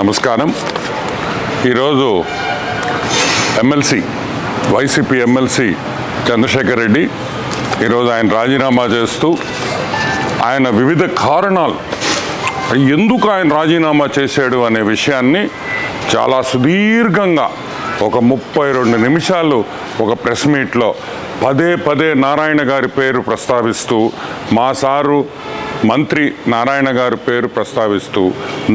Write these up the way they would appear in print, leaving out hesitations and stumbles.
నమస్కారం. ఈరోజు MLC YCP MLC Chandrasekhar Reddy ఈరోజు ఆయన రాజీనామా చేస్తూ ఆయన వివిధ కారణాలు ఎందుకు ఆయన రాజీనామా చేశాడు అనే విషయాన్ని చాలా సుదీర్ఘంగా ఒక 32 నిమిషాలు ఒక ప్రెస్ మీట్లో పదే నారాయణ గారి పేరు ప్రస్తావిస్తూ మా సారు మంత్రి నారాయణ గారి పేరు ప్రస్తావిస్తూ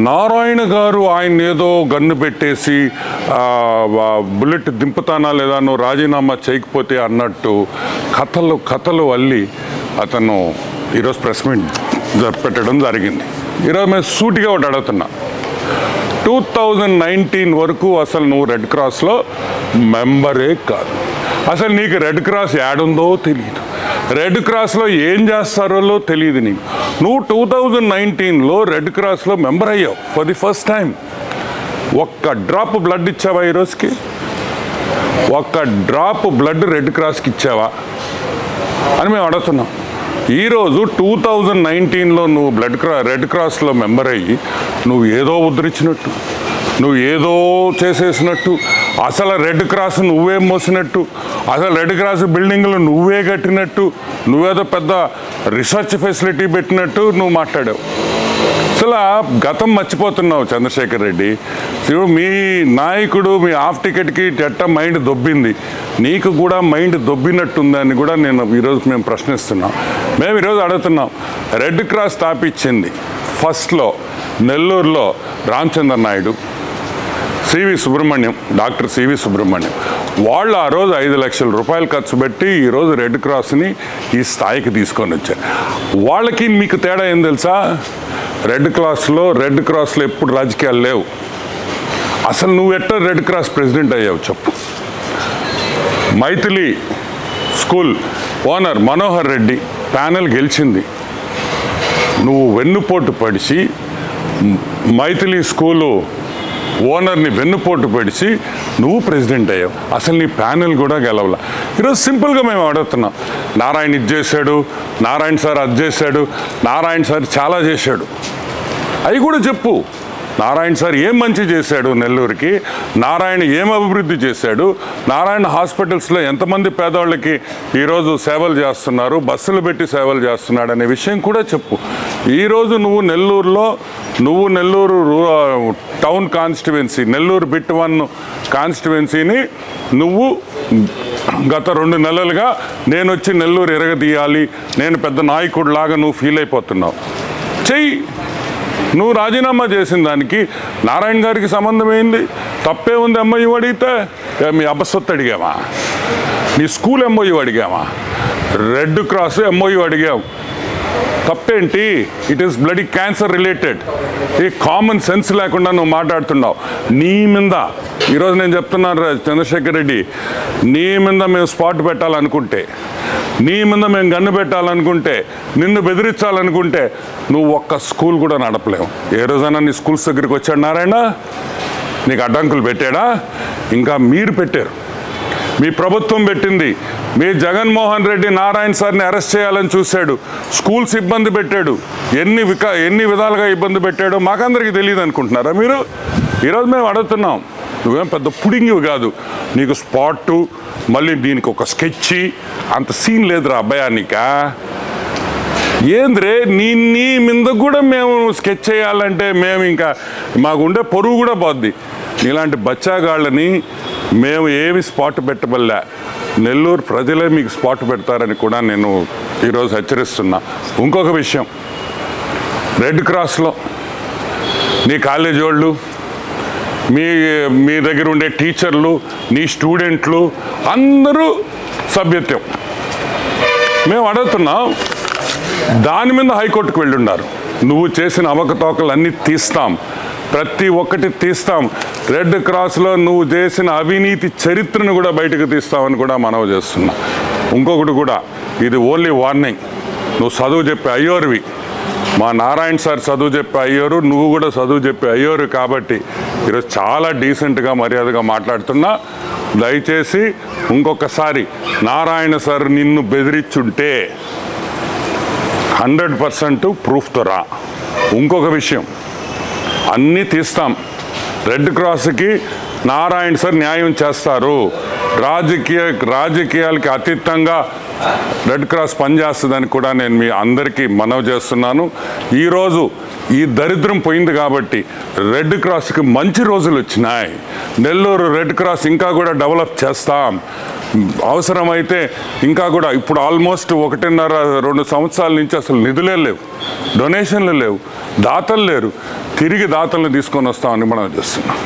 నారాయణ గారు ఆయన ఏదో గన్ను పెట్టేసి బుల్లెట్ దింపుతానా లేదా నువ్వు రాజీనామా చేయకపోతే అన్నట్టు కథలు అల్లి అతను ఈరోజు ప్రెస్ మీట్ పెట్టడం జరిగింది. ఈరోజు మేము సూటిగా ఒకటి అడుగుతున్నా, 2019 వరకు అసలు నువ్వు రెడ్ క్రాస్లో మెంబరే కాదు. అసలు నీకు రెడ్ క్రాస్ యాడుందో తెలియదు, రెడ్ క్రాస్లో ఏం చేస్తారో తెలియదు. నువ్వు 2019లో రెడ్ క్రాస్లో మెంబర్ అయ్యావు ఫర్ ది ఫస్ట్ టైం. ఒక్క డ్రాప్ బ్లడ్ ఇచ్చావా ఈరోజుకి? ఒక్క డ్రాప్ బ్లడ్ రెడ్ క్రాస్కి ఇచ్చావా అని మేము అడుగుతున్నాం. ఈరోజు 2019లో నువ్వు రెడ్ క్రాస్లో మెంబర్ అయ్యి నువ్వు ఏదో ఉద్ధరించినట్టు, నువ్వు ఏదో చేసేసినట్టు, అసలు రెడ్ క్రాస్ నువ్వే మోసినట్టు, అసలు రెడ్ క్రాస్ బిల్డింగ్లు నువ్వే కట్టినట్టు, నువ్వేదో పెద్ద రీసెర్చ్ ఫెసిలిటీ పెట్టినట్టు నువ్వు మాట్లాడావు. అసలు గతం మర్చిపోతున్నావు చంద్రశేఖర్ రెడ్డి. మీ నాయకుడు మీ హాఫ్ టికెట్కి ఎట్ట మైండ్ దొబ్బింది, నీకు కూడా మైండ్ దొబ్బినట్టుందని కూడా ఈరోజు మేము ప్రశ్నిస్తున్నాం. మేము ఈరోజు అడుగుతున్నాం, రెడ్ క్రాస్ స్థాపించింది ఫస్ట్లో నెల్లూరులో రామచంద్ర నాయుడు, డాక్టర్ సివి సుబ్రహ్మణ్యం వాళ్ళు ఆ రోజు 5 లక్షల రూపాయలు ఖర్చు పెట్టి ఈరోజు రెడ్ క్రాస్ని ఈ స్థాయికి తీసుకొని వచ్చారు. వాళ్ళకి మీకు తేడా ఏం తెలుసా? రెడ్ క్రాస్లో ఎప్పుడు రాజకీయాలు లేవు. అసలు నువ్వు ఎట్లా రెడ్ క్రాస్ ప్రెసిడెంట్ అయ్యావు చెప్పు? Maithili school owner Manohar Reddy panel గెలిచింది, నువ్వు వెన్నుపోటు పడిచి మైథిలి స్కూలు ఓనర్ని వెన్నుపోటు పడిచి నువ్వు ప్రెసిడెంట్ అయ్యావు. అసలు నీ ప్యానెల్ కూడా గెలవలా. ఈరోజు సింపుల్గా మేము అడుగుతున్నాం, నారాయణ ఇది చేశాడు, నారాయణ సార్ అది చేశాడు, నారాయణ సార్ చాలా చేశాడు, అవి కూడా చెప్పు. నారాయణ సార్ ఏం మంచి చేశాడు నెల్లూరుకి, నారాయణ ఏం అభివృద్ధి చేశాడు, నారాయణ హాస్పిటల్స్లో ఎంతమంది పేదవాళ్ళకి ఈరోజు సేవలు చేస్తున్నారు, బస్సులు పెట్టి సేవలు చేస్తున్నాడు అనే విషయం కూడా చెప్పు. ఈరోజు నువ్వు Nellore town constituency, Nellore bit 1 కాన్స్టిట్యువెన్సీని నువ్వు గత 2 నెలలుగా నేను వచ్చి నెల్లూరు ఎరగదీయాలి, నేను పెద్ద నాయకుడు లాగా నువ్వు ఫీల్ అయిపోతున్నావు. చెయ్యి. నువ్వు రాజీనామా చేసిన దానికి నారాయణ గారికి సంబంధం ఏంది? తప్పే ఉంది. ఎంఓయూ అడిగితే మీ అబ్బసొత్తు అడిగామా? నీ స్కూల్ ఎంఓయూ అడిగామా? రెడ్ క్రాస్ ఎంఓయూ అడిగావు, తప్పేంటి? It is bloody cancer related. ఈ కామన్ సెన్స్ లేకుండా నువ్వు మాట్లాడుతున్నావు. నీ మీద ఈరోజు నేను చెప్తున్నాను చంద్రశేఖర్ రెడ్డి, నీ మీద మేము స్పాట్ పెట్టాలనుకుంటే, నీ మీద మేము గన్ను పెట్టాలనుకుంటే, నిన్ను బెదిరించాలనుకుంటే నువ్వు ఒక్క స్కూల్ కూడా నడపలేవు. ఏ రోజైనా నీ స్కూల్స్ దగ్గరికి వచ్చాడు నారాయణ? నీకు అడ్డంకులు పెట్టాడా? ఇంకా మీరు పెట్టారు, మీ ప్రభుత్వం పెట్టింది. మీ జగన్మోహన్ రెడ్డి నారాయణ సార్ని అరెస్ట్ చేయాలని చూశాడు, స్కూల్స్ ఇబ్బంది పెట్టాడు, ఎన్ని విధాలుగా ఇబ్బంది పెట్టాడో మాకందరికీ తెలియదు అనుకుంటున్నారా మీరు? ఈరోజు మేము అడుగుతున్నాం, నువ్వేం పెద్ద పుడింగివి కాదు, నీకు స్పాటు మళ్ళీ దీనికి ఒక స్కెచ్ అంత సీన్ లేదురా అబ్బాయా నీకా? ఏంద్రే నీ మీద కూడా మేము స్కెచ్ చేయాలంటే మేము ఇంకా మాకు ఉండే పొరుగు కూడా పోద్ది. ఇలాంటి బచ్చాగాళ్ళని మేము ఏమి స్పాట్ పెట్టబల్లా, నెల్లూరు ప్రజలే మీకు స్పాట్ పెడతారని కూడా నేను ఈరోజు హెచ్చరిస్తున్నా. ఇంకొక విషయం, రెడ్ క్రాస్లో నీ కాలేజీ వాళ్ళు, మీ దగ్గర ఉండే టీచర్లు, నీ స్టూడెంట్లు అందరూ సభ్యత్వం. మేము అడుగుతున్నాం, దాని మీద హైకోర్టుకు వెళ్ళున్నారు. నువ్వు చేసిన అవకతవకలు అన్నీ తీస్తాం, ప్రతి ఒక్కటి తీస్తాం. రెడ్ క్రాస్లో నువ్వు చేసిన అవినీతి చరిత్రను కూడా బయటకు తీస్తామని కూడా మనవి చేస్తున్నా. ఇంకొకటి కూడా, ఇది ఓన్లీ వార్నింగ్. నువ్వు చదువు చెప్పే అయ్యోరువి, మా నారాయణ సార్ చదువు చెప్పే అయ్యోరు, నువ్వు కూడా చదువు చెప్పే అయ్యోరు. కాబట్టి ఈరోజు చాలా డీసెంట్గా మర్యాదగా మాట్లాడుతున్నా. దయచేసి ఇంకొకసారి నారాయణ సార్ నిన్ను బెదిరించుంటే 100% ప్రూఫ్తో రా. ఇంకొక విషయం, అన్నీ తీస్తాం, రెడ్ క్రాస్కి నారాయణ సార్ న్యాయం చేస్తారు. రాజకీయాలకి అతీతంగా రెడ్ క్రాస్ పనిచేస్తుందని కూడా నేను మీ అందరికీ మనవి చేస్తున్నాను. ఈరోజు ఈ దరిద్రం పోయింది కాబట్టి రెడ్ క్రాస్కి మంచి రోజులు వచ్చినాయి. నెల్లూరు రెడ్ క్రాస్ ఇంకా కూడా డెవలప్ చేస్తాం. అవసరమైతే ఇంకా కూడా ఇప్పుడు ఆల్మోస్ట్ 1.5-2 సంవత్సరాల నుంచి అసలు నిధులే లేవు, డొనేషన్లు లేవు, దాతలు లేరు. తిరిగి దాతలను తీసుకొని వస్తామని మనం చేస్తున్నాం.